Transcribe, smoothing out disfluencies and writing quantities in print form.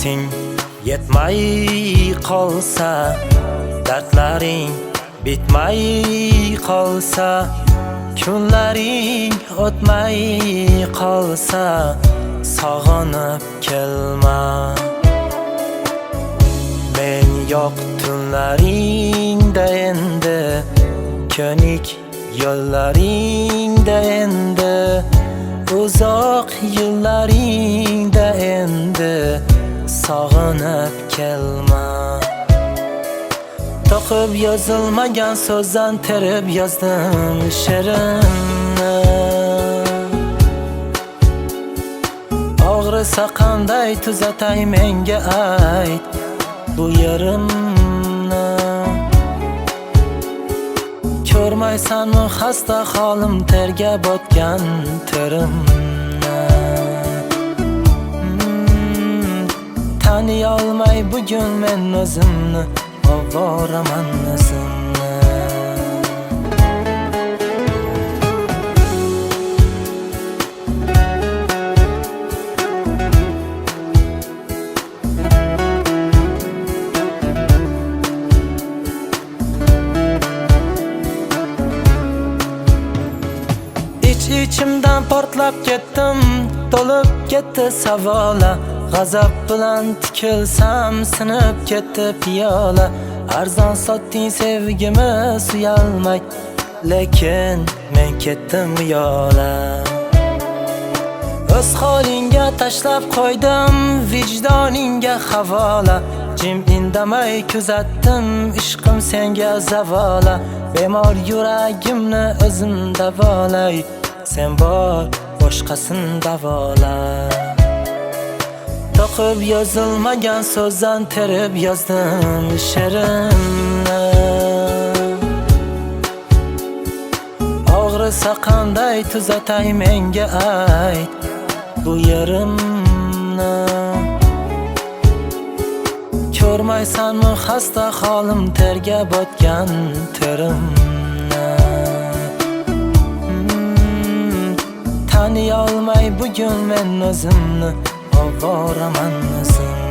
Nafasing yetmay qolsa, dardlaring bitmay qolsa, kunlaring o'tmay qolsa, sog'inib kelma. Men yo'q tunlaringda endi, ko'nik yo'llaringda endi, uzoq yillaringda endi, sog'inib kelma. To'qib yozilmagan so'zdan terib yozdim she'rimni. Og'risa qanday tuzatay menga ayt bu yerimni. Ko'rmaysanmi xasta holim, terga botgan terimni. Taniy olmay bugun men o'zimni, ovoraman o'zimni. İçimden portlab ketdim, to'lib ketdi savola. G'azab bilan tikilsam sinib ketdi piyola. Arzon sotding sevgimi suyalmay, lekin men ketdim yo'la. O'z holingga tashlab qo'ydim, vijdoningga havola. Jim indamay kuzatdim, ishqim senga zavola. Bemor yuragimni o'zim davolay, sen bor boshqasin davola. To'qib yozilmagan so'zdan terib yozdim she'rimni. Og'risa qanday tuzatay menga ayt bu yerimni. Ko'rmaysanmi xasta holim, terga botgan terimni. Taniy olmay bugun men o'zimni, ovoraman o'zim.